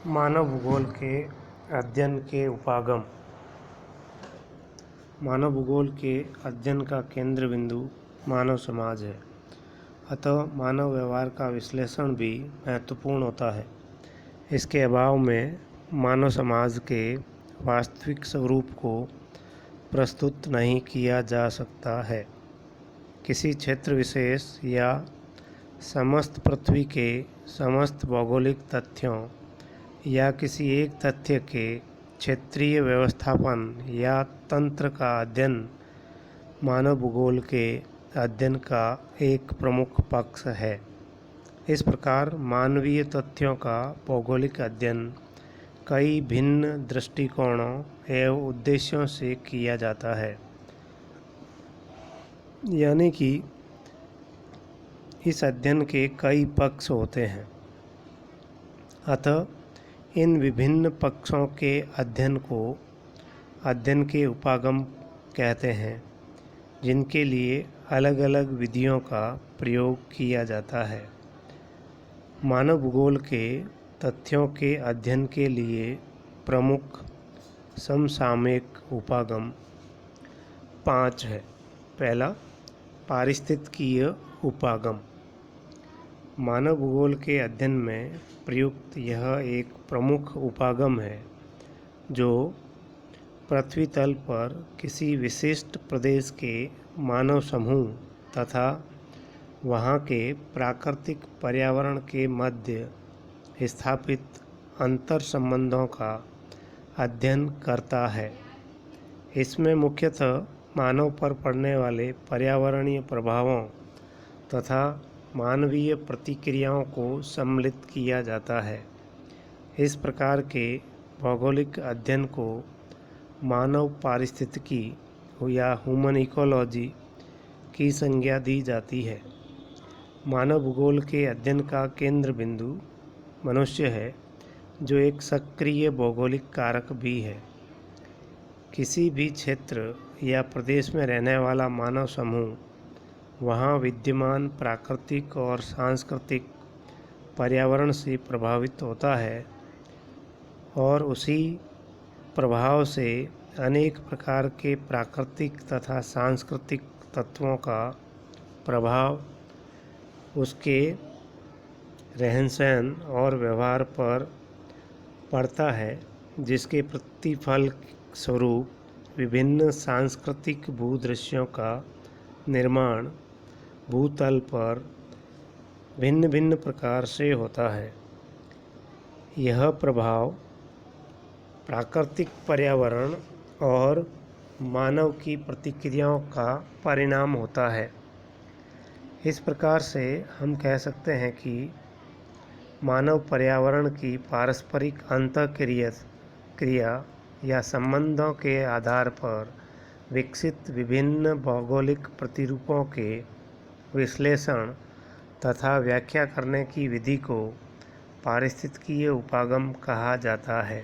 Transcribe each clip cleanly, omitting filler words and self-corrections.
मानव भूगोल के अध्ययन के उपागम। मानव भूगोल के अध्ययन का केंद्र बिंदु मानव समाज है, अतः मानव व्यवहार का विश्लेषण भी महत्वपूर्ण होता है। इसके अभाव में मानव समाज के वास्तविक स्वरूप को प्रस्तुत नहीं किया जा सकता है। किसी क्षेत्र विशेष या समस्त पृथ्वी के समस्त भौगोलिक तथ्यों या किसी एक तथ्य के क्षेत्रीय व्यवस्थापन या तंत्र का अध्ययन मानव भूगोल के अध्ययन का एक प्रमुख पक्ष है। इस प्रकार मानवीय तथ्यों का भौगोलिक अध्ययन कई भिन्न दृष्टिकोणों एवं उद्देश्यों से किया जाता है। यानी कि इस अध्ययन के कई पक्ष होते हैं, अतः इन विभिन्न पक्षों के अध्ययन को अध्ययन के उपागम कहते हैं, जिनके लिए अलग अलग विधियों का प्रयोग किया जाता है। मानव भूगोल के तथ्यों के अध्ययन के लिए प्रमुख समसामयिक उपागम 5 है। पहला, पारिस्थितिकीय उपागम। मानव भूगोल के अध्ययन में प्रयुक्त यह एक प्रमुख उपागम है जो पृथ्वी तल पर किसी विशिष्ट प्रदेश के मानव समूह तथा वहाँ के प्राकृतिक पर्यावरण के मध्य स्थापित अंतर संबंधों का अध्ययन करता है। इसमें मुख्यतः मानव पर पड़ने वाले पर्यावरणीय प्रभावों तथा मानवीय प्रतिक्रियाओं को सम्मिलित किया जाता है। इस प्रकार के भौगोलिक अध्ययन को मानव पारिस्थितिकी या ह्यूमन इकोलॉजी की संज्ञा दी जाती है। मानव भूगोल के अध्ययन का केंद्र बिंदु मनुष्य है, जो एक सक्रिय भौगोलिक कारक भी है। किसी भी क्षेत्र या प्रदेश में रहने वाला मानव समूह वहाँ विद्यमान प्राकृतिक और सांस्कृतिक पर्यावरण से प्रभावित होता है और उसी प्रभाव से अनेक प्रकार के प्राकृतिक तथा सांस्कृतिक तत्वों का प्रभाव उसके रहन-सहन और व्यवहार पर पड़ता है, जिसके प्रतिफल स्वरूप विभिन्न सांस्कृतिक भूदृश्यों का निर्माण भूतल पर भिन्न भिन्न प्रकार से होता है। यह प्रभाव प्राकृतिक पर्यावरण और मानव की प्रतिक्रियाओं का परिणाम होता है। इस प्रकार से हम कह सकते हैं कि मानव पर्यावरण की पारस्परिक अंतःक्रिया या संबंधों के आधार पर विकसित विभिन्न भौगोलिक प्रतिरूपों के विश्लेषण तथा व्याख्या करने की विधि को पारिस्थितिकीय उपागम कहा जाता है।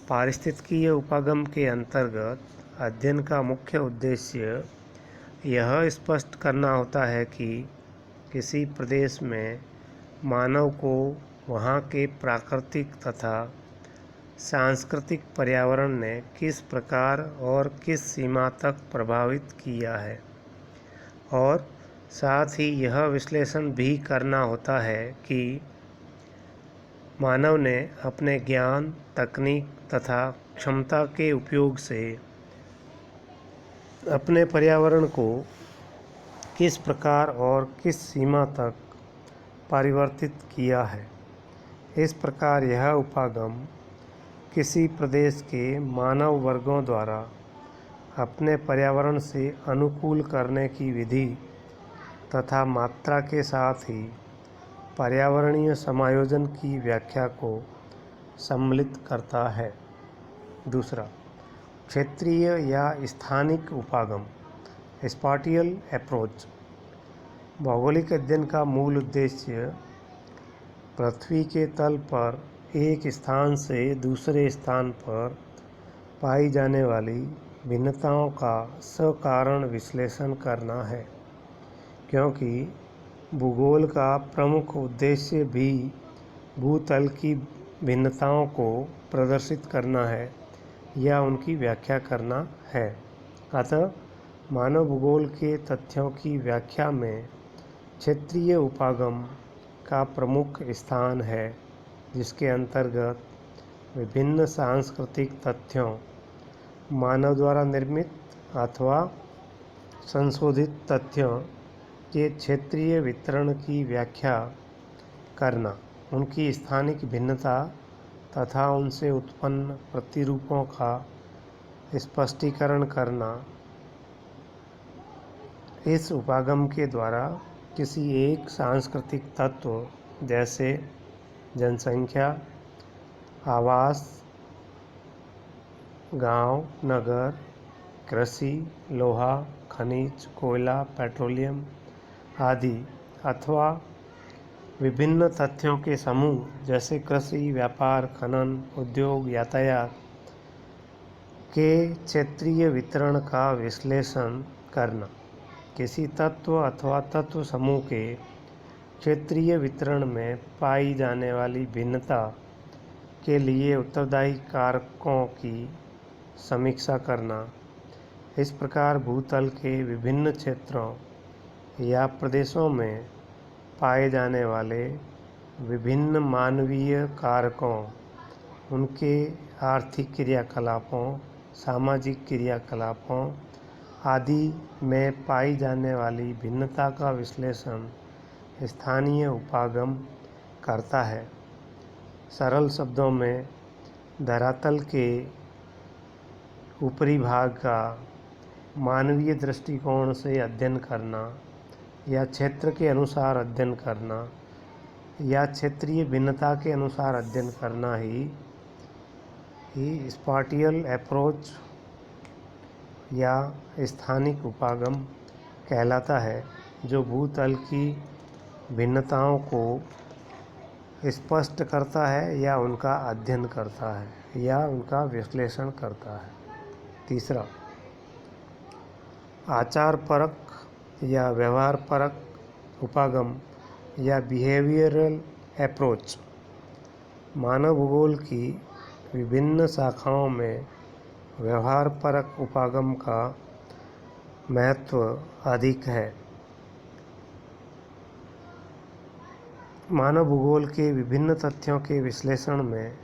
पारिस्थितिकीय उपागम के अंतर्गत अध्ययन का मुख्य उद्देश्य यह स्पष्ट करना होता है कि किसी प्रदेश में मानव को वहाँ के प्राकृतिक तथा सांस्कृतिक पर्यावरण ने किस प्रकार और किस सीमा तक प्रभावित किया है, और साथ ही यह विश्लेषण भी करना होता है कि मानव ने अपने ज्ञान, तकनीक तथा क्षमता के उपयोग से अपने पर्यावरण को किस प्रकार और किस सीमा तक परिवर्तित किया है। इस प्रकार यह उपागम किसी प्रदेश के मानव वर्गों द्वारा अपने पर्यावरण से अनुकूल करने की विधि तथा मात्रा के साथ ही पर्यावरणीय समायोजन की व्याख्या को सम्मिलित करता है। दूसरा, क्षेत्रीय या स्थानिक उपागम, स्पाटियल अप्रोच। भौगोलिक अध्ययन का मूल उद्देश्य पृथ्वी के तल पर एक स्थान से दूसरे स्थान पर पाई जाने वाली भिन्नताओं का सकारण विश्लेषण करना है, क्योंकि भूगोल का प्रमुख उद्देश्य भी भूतल की भिन्नताओं को प्रदर्शित करना है या उनकी व्याख्या करना है। अतः मानव भूगोल के तथ्यों की व्याख्या में क्षेत्रीय उपागम का प्रमुख स्थान है, जिसके अंतर्गत विभिन्न सांस्कृतिक तथ्यों, मानव द्वारा निर्मित अथवा संशोधित तथ्यों के क्षेत्रीय वितरण की व्याख्या करना, उनकी स्थानिक भिन्नता तथा उनसे उत्पन्न प्रतिरूपों का स्पष्टीकरण करना। इस उपागम के द्वारा किसी एक सांस्कृतिक तत्व जैसे जनसंख्या, आवास, गांव, नगर, कृषि, लोहा, खनिज, कोयला, पेट्रोलियम आदि, अथवा विभिन्न तथ्यों के समूह जैसे कृषि, व्यापार, खनन, उद्योग, यातायात के क्षेत्रीय वितरण का विश्लेषण करना। किसी तत्व अथवा तत्व समूह के क्षेत्रीय वितरण में पाई जाने वाली भिन्नता के लिए उत्तरदायी कारकों की समीक्षा करना। इस प्रकार भूतल के विभिन्न क्षेत्रों या प्रदेशों में पाए जाने वाले विभिन्न मानवीय कारकों, उनके आर्थिक क्रियाकलापों, सामाजिक क्रियाकलापों आदि में पाई जाने वाली भिन्नता का विश्लेषण स्थानीय उपागम करता है। सरल शब्दों में, धरातल के ऊपरी भाग का मानवीय दृष्टिकोण से अध्ययन करना या क्षेत्र के अनुसार अध्ययन करना या क्षेत्रीय भिन्नता के अनुसार अध्ययन करना ही स्पाटियल अप्रोच या स्थानिक उपागम कहलाता है, जो भूतल की भिन्नताओं को स्पष्ट करता है या उनका अध्ययन करता है या उनका विश्लेषण करता है। तीसरा, आचार परक या व्यवहार परक उपागम या बिहेवियरल अप्रोच। मानव भूगोल की विभिन्न शाखाओं में व्यवहार परक उपागम का महत्व अधिक है। मानव भूगोल के विभिन्न तथ्यों के विश्लेषण में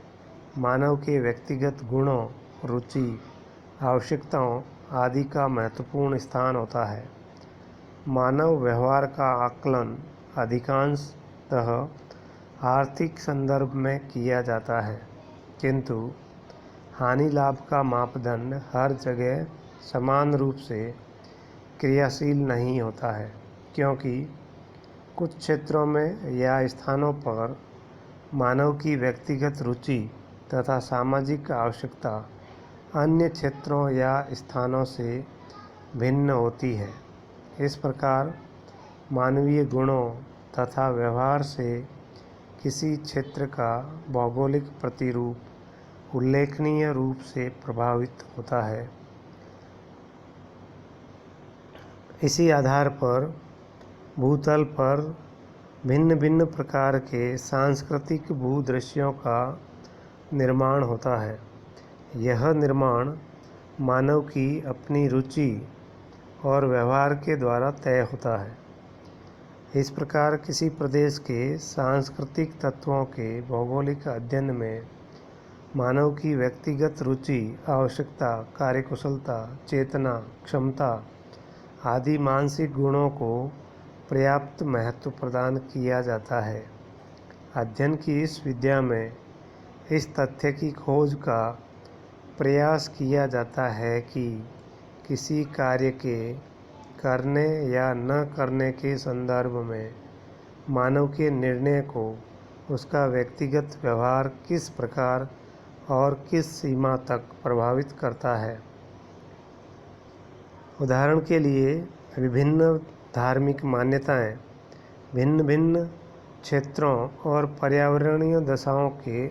मानव के व्यक्तिगत गुणों, रुचि, आवश्यकताओं आदि का महत्वपूर्ण स्थान होता है। मानव व्यवहार का आकलन अधिकांशतः आर्थिक संदर्भ में किया जाता है, किंतु हानि लाभ का मापदंड हर जगह समान रूप से क्रियाशील नहीं होता है, क्योंकि कुछ क्षेत्रों में या स्थानों पर मानव की व्यक्तिगत रुचि तथा सामाजिक आवश्यकता अन्य क्षेत्रों या स्थानों से भिन्न होती है। इस प्रकार मानवीय गुणों तथा व्यवहार से किसी क्षेत्र का भौगोलिक प्रतिरूप उल्लेखनीय रूप से प्रभावित होता है। इसी आधार पर भूतल पर भिन्न भिन्न प्रकार के सांस्कृतिक भूदृश्यों का निर्माण होता है। यह निर्माण मानव की अपनी रुचि और व्यवहार के द्वारा तय होता है। इस प्रकार किसी प्रदेश के सांस्कृतिक तत्वों के भौगोलिक अध्ययन में मानव की व्यक्तिगत रुचि, आवश्यकता, कार्यकुशलता, चेतना, क्षमता आदि मानसिक गुणों को पर्याप्त महत्व प्रदान किया जाता है। अध्ययन की इस विद्या में इस तथ्य की खोज का प्रयास किया जाता है कि किसी कार्य के करने या न करने के संदर्भ में मानव के निर्णय को उसका व्यक्तिगत व्यवहार किस प्रकार और किस सीमा तक प्रभावित करता है। उदाहरण के लिए, विभिन्न धार्मिक मान्यताएं भिन्न भिन्न क्षेत्रों और पर्यावरणीय दशाओं के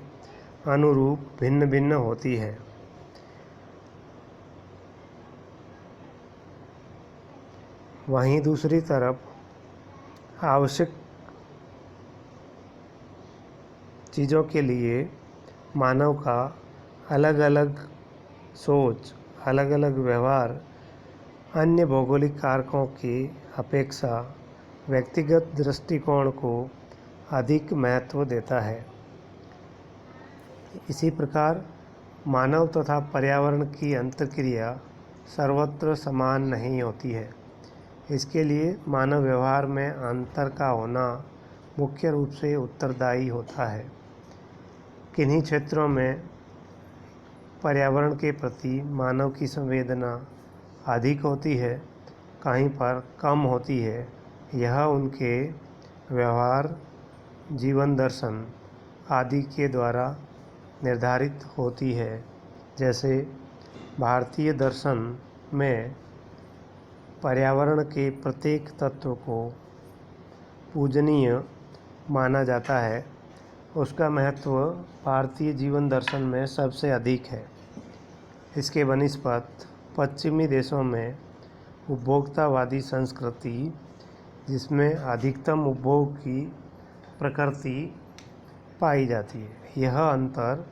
अनुरूप भिन्न भिन्न होती है। वहीं दूसरी तरफ आवश्यक चीज़ों के लिए मानव का अलग अलग सोच, अलग अलग व्यवहार अन्य भौगोलिक कारकों की अपेक्षा व्यक्तिगत दृष्टिकोण को अधिक महत्व देता है। इसी प्रकार मानव तथा पर्यावरण की अंतर्क्रिया सर्वत्र समान नहीं होती है। इसके लिए मानव व्यवहार में अंतर का होना मुख्य रूप से उत्तरदायी होता है। किन्हीं क्षेत्रों में पर्यावरण के प्रति मानव की संवेदना अधिक होती है, कहीं पर कम होती है। यह उनके व्यवहार, जीवन दर्शन आदि के द्वारा निर्धारित होती है। जैसे भारतीय दर्शन में पर्यावरण के प्रत्येक तत्व को पूजनीय माना जाता है, उसका महत्व भारतीय जीवन दर्शन में सबसे अधिक है। इसके बनिस्पत पश्चिमी देशों में उपभोक्तावादी संस्कृति, जिसमें अधिकतम उपभोग की प्रकृति पाई जाती है। यह अंतर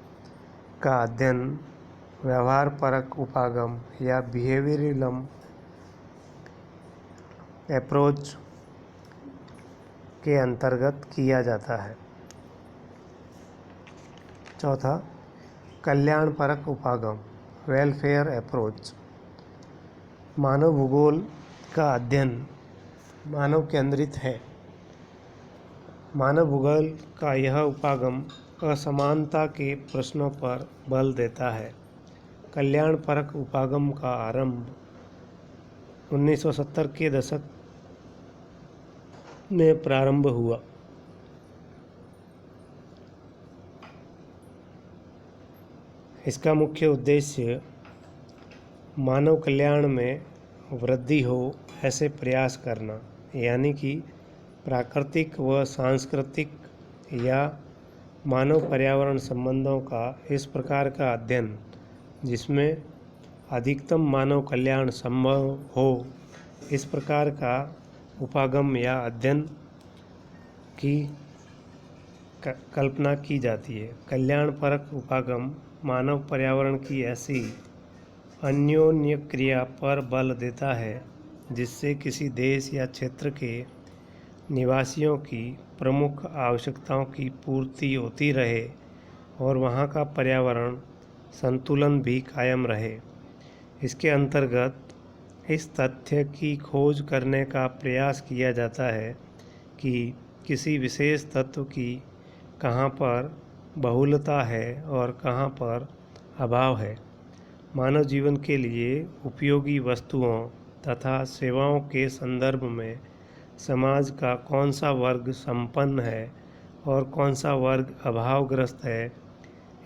का अध्ययन व्यवहार परक उपागम या बिहेवियरल अप्रोच के अंतर्गत किया जाता है। चौथा, कल्याण परक उपागम वेलफेयर अप्रोच। मानव भूगोल का अध्ययन मानव केंद्रित है। मानव भूगोल का यह उपागम असमानता के प्रश्नों पर बल देता है। कल्याण परक उपागम का आरंभ 1970 के दशक में प्रारंभ हुआ। इसका मुख्य उद्देश्य मानव कल्याण में वृद्धि हो ऐसे प्रयास करना, यानी कि प्राकृतिक व सांस्कृतिक या मानव पर्यावरण संबंधों का इस प्रकार का अध्ययन जिसमें अधिकतम मानव कल्याण संभव हो, इस प्रकार का उपागम या अध्ययन की कल्पना की जाती है। कल्याण परक उपागम मानव पर्यावरण की ऐसी अन्योन्य क्रिया पर बल देता है जिससे किसी देश या क्षेत्र के निवासियों की प्रमुख आवश्यकताओं की पूर्ति होती रहे और वहाँ का पर्यावरण संतुलन भी कायम रहे। इसके अंतर्गत इस तथ्य की खोज करने का प्रयास किया जाता है कि किसी विशेष तत्व की कहाँ पर बहुलता है और कहाँ पर अभाव है। मानव जीवन के लिए उपयोगी वस्तुओं तथा सेवाओं के संदर्भ में समाज का कौन सा वर्ग संपन्न है और कौन सा वर्ग अभावग्रस्त है,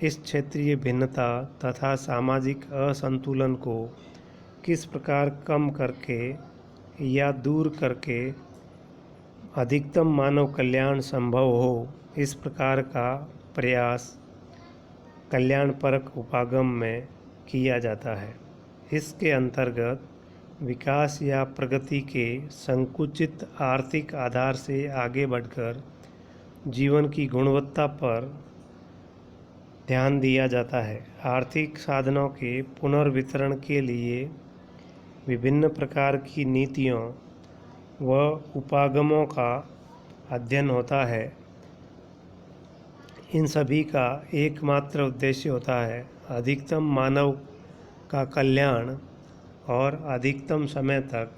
इस क्षेत्रीय भिन्नता तथा सामाजिक असंतुलन को किस प्रकार कम करके या दूर करके अधिकतम मानव कल्याण संभव हो, इस प्रकार का प्रयास कल्याण परक उपागम में किया जाता है। इसके अंतर्गत विकास या प्रगति के संकुचित आर्थिक आधार से आगे बढ़कर जीवन की गुणवत्ता पर ध्यान दिया जाता है। आर्थिक साधनों के पुनर्वितरण के लिए विभिन्न प्रकार की नीतियों व उपागमों का अध्ययन होता है। इन सभी का एकमात्र उद्देश्य होता है अधिकतम मानव का कल्याण और अधिकतम समय तक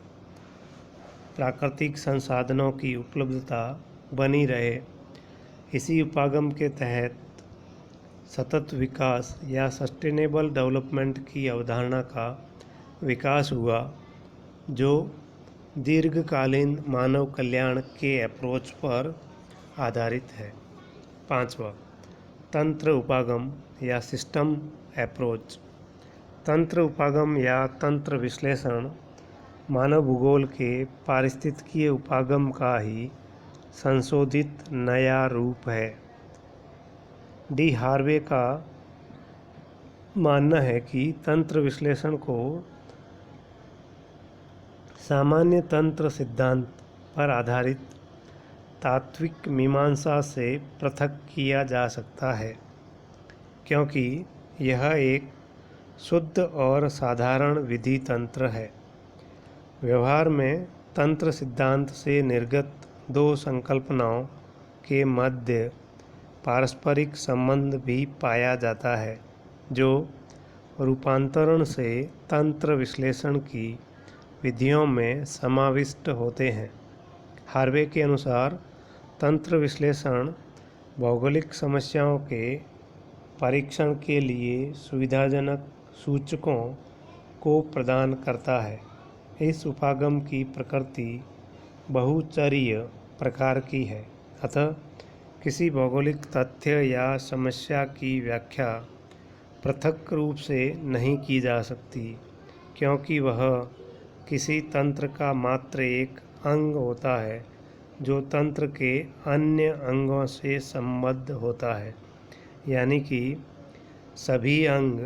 प्राकृतिक संसाधनों की उपलब्धता बनी रहे। इसी उपागम के तहत सतत विकास या सस्टेनेबल डेवलपमेंट की अवधारणा का विकास हुआ, जो दीर्घकालीन मानव कल्याण के अप्रोच पर आधारित है। पांचवा, तंत्र उपागम या सिस्टम अप्रोच। तंत्र उपागम या तंत्र विश्लेषण मानव भूगोल के पारिस्थितिकीय उपागम का ही संशोधित नया रूप है। डी हार्वे का मानना है कि तंत्र विश्लेषण को सामान्य तंत्र सिद्धांत पर आधारित तात्विक मीमांसा से पृथक किया जा सकता है। क्योंकि यह एक शुद्ध और साधारण विधि तंत्र है। व्यवहार में तंत्र सिद्धांत से निर्गत दो संकल्पनाओं के मध्य पारस्परिक संबंध भी पाया जाता है, जो रूपांतरण से तंत्र विश्लेषण की विधियों में समाविष्ट होते हैं। हार्वे के अनुसार तंत्र विश्लेषण भौगोलिक समस्याओं के परीक्षण के लिए सुविधाजनक सूचकों को प्रदान करता है। इस उपागम की प्रकृति बहुचरीय प्रकार की है, अतः किसी भौगोलिक तथ्य या समस्या की व्याख्या पृथक रूप से नहीं की जा सकती, क्योंकि वह किसी तंत्र का मात्र एक अंग होता है जो तंत्र के अन्य अंगों से संबद्ध होता है। यानी कि सभी अंग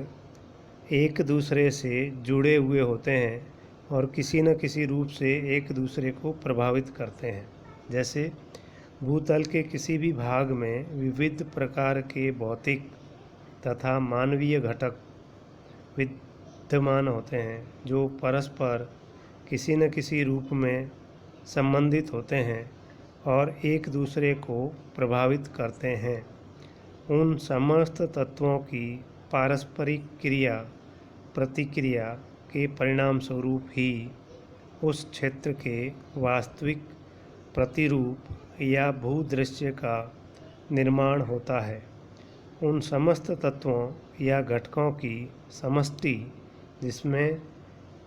एक दूसरे से जुड़े हुए होते हैं और किसी न किसी रूप से एक दूसरे को प्रभावित करते हैं। जैसे भूतल के किसी भी भाग में विविध प्रकार के भौतिक तथा मानवीय घटक विद्यमान होते हैं, जो परस्पर किसी न किसी रूप में संबंधित होते हैं और एक दूसरे को प्रभावित करते हैं। उन समस्त तत्वों की पारस्परिक क्रिया प्रतिक्रिया के परिणाम स्वरूप ही उस क्षेत्र के वास्तविक प्रतिरूप या भूदृश्य का निर्माण होता है। उन समस्त तत्वों या घटकों की समष्टि जिसमें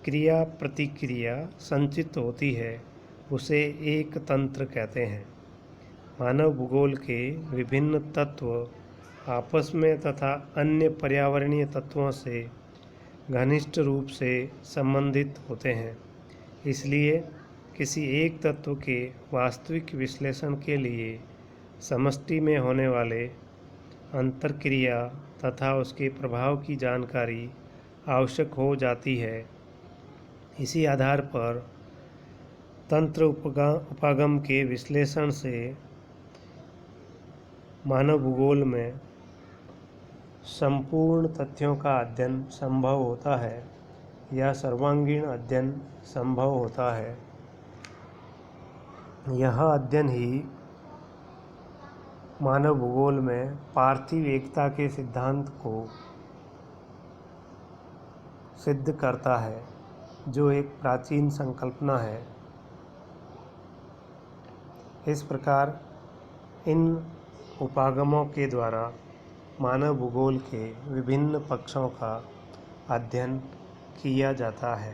क्रिया प्रतिक्रिया संचित होती है, उसे एक तंत्र कहते हैं। मानव भूगोल के विभिन्न तत्व आपस में तथा अन्य पर्यावरणीय तत्वों से घनिष्ठ रूप से संबंधित होते हैं। इसलिए किसी एक तत्व के वास्तविक विश्लेषण के लिए समष्टि में होने वाले अंतरक्रिया तथा उसके प्रभाव की जानकारी आवश्यक हो जाती है। इसी आधार पर तंत्र उपागम के विश्लेषण से मानव भूगोल में संपूर्ण तथ्यों का अध्ययन संभव होता है या सर्वांगीण अध्ययन संभव होता है। यह अध्ययन ही मानव भूगोल में पार्थिव एकता के सिद्धांत को सिद्ध करता है, जो एक प्राचीन संकल्पना है। इस प्रकार इन उपागमों के द्वारा मानव भूगोल के विभिन्न पक्षों का अध्ययन किया जाता है।